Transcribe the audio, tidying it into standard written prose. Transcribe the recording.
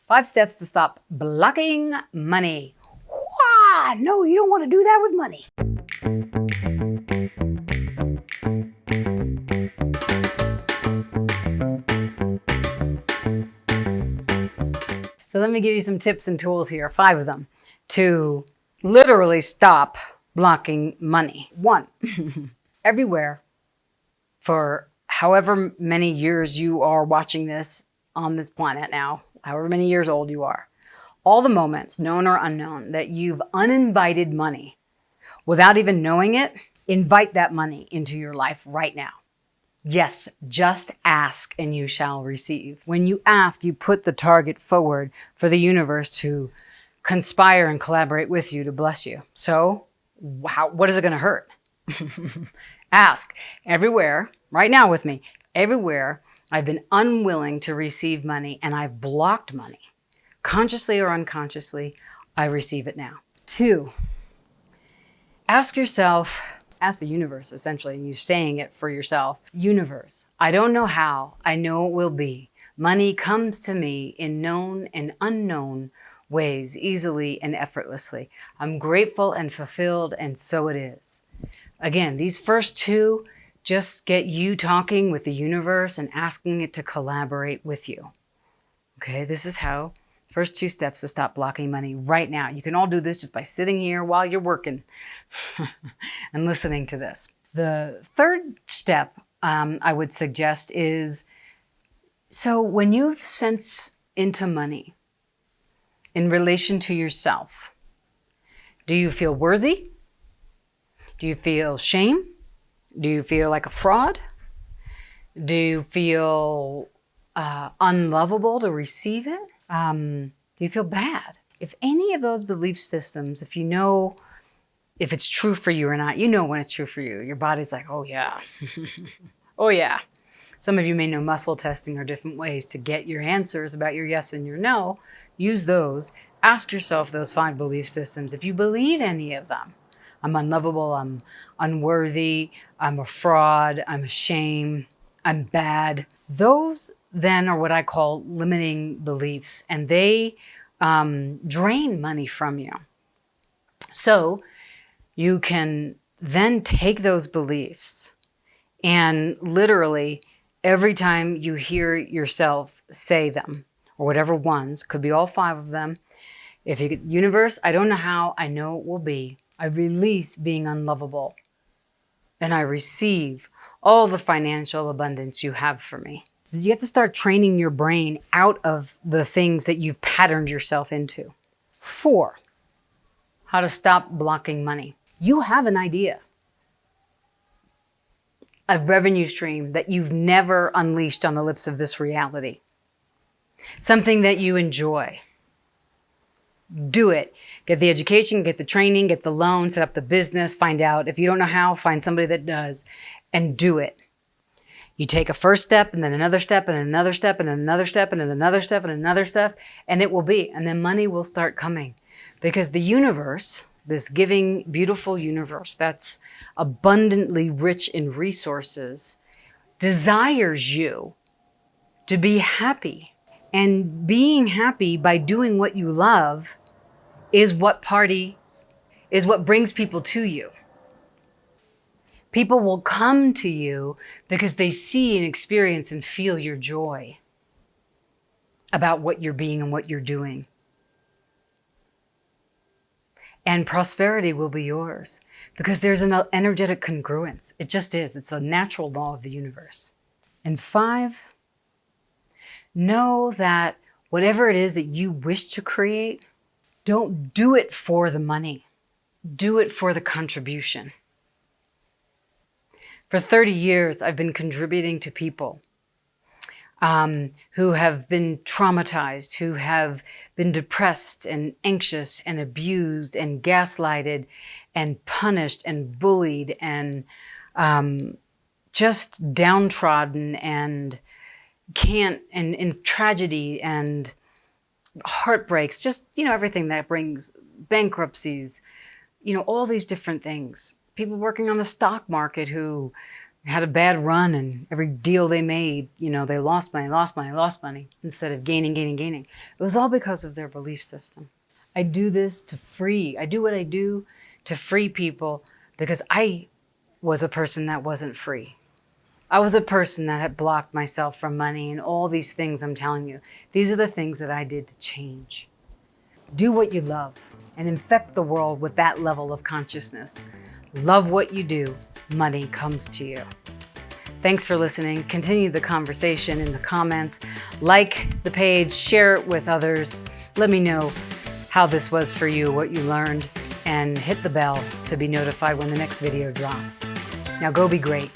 5 steps to stop blocking money. Wah! No, you don't want to do that with money. So let me give you some tips and tools here, 5 of them, to literally stop blocking money. 1, everywhere, for however many years you are watching this on this planet now, however many years old you are, all the moments, known or unknown, that you've uninvited money without even knowing it, invite that money into your life right now. Yes, just ask and you shall receive. When you ask, you put the target forward for the universe to conspire and collaborate with you to bless you. So what is it going to hurt? Ask. Everywhere, right now with me, everywhere I've been unwilling to receive money and I've blocked money, consciously or unconsciously, I receive it now. 2, ask yourself, ask the universe, essentially, and you're saying it for yourself. Universe, I don't know how, I know it will be. Money comes to me in known and unknown ways, easily and effortlessly. I'm grateful and fulfilled, and so it is. Again, these first 2 just get you talking with the universe and asking it to collaborate with you. Okay, this is how, first 2 steps to stop blocking money right now. You can all do this just by sitting here while you're working and listening to this. The 3rd step I would suggest is, so when you sense into money in relation to yourself, do you feel worthy? Do you feel shame? Do you feel like a fraud? Do you feel unlovable to receive it? Do you feel bad? If any of those belief systems, if you know if it's true for you or not, you know when it's true for you. Your body's like, oh yeah, oh yeah. Some of you may know muscle testing or different ways to get your answers about your yes and your no. Use those. Ask yourself those 5 belief systems. If you believe any of them, I'm unlovable, I'm unworthy, I'm a fraud, I'm a shame, I'm bad. Those then are what I call limiting beliefs, and they drain money from you. So you can then take those beliefs and literally every time you hear yourself say them, or whatever ones, could be all 5 of them. If you get, universe, I don't know how, I know it will be. I release being unlovable and I receive all the financial abundance you have for me. You have to start training your brain out of the things that you've patterned yourself into. 4, how to stop blocking money. You have an idea, a revenue stream that you've never unleashed on the lips of this reality. Something that you enjoy. Do it. Get the education, get the training, get the loan, set up the business, find out. If you don't know how, find somebody that does, and do it. You take a first step and then another step and another step and another step and another step and another step, and it will be. And then money will start coming. Because the universe, this giving, beautiful universe that's abundantly rich in resources, desires you to be happy. And being happy by doing what you love is what brings people to you. People will come to you because they see and experience and feel your joy about what you're being and what you're doing. And prosperity will be yours because there's an energetic congruence. It just is. It's a natural law of the universe. And 5, know that whatever it is that you wish to create, don't do it for the money. Do it for the contribution. For 30 years, I've been contributing to people who have been traumatized, who have been depressed and anxious and abused and gaslighted and punished and bullied and just downtrodden and in tragedy and heartbreaks, just, everything that brings bankruptcies, all these different things. People working on the stock market who had a bad run, and every deal they made, they lost money instead of gaining. It was all because of their belief system. I do what I do to free people because I was a person that wasn't free. I was a person that had blocked myself from money and all these things I'm telling you. These are the things that I did to change. Do what you love and infect the world with that level of consciousness. Love what you do, money comes to you. Thanks for listening. Continue the conversation in the comments. Like the page, share it with others. Let me know how this was for you, what you learned, and hit the bell to be notified when the next video drops. Now go be great.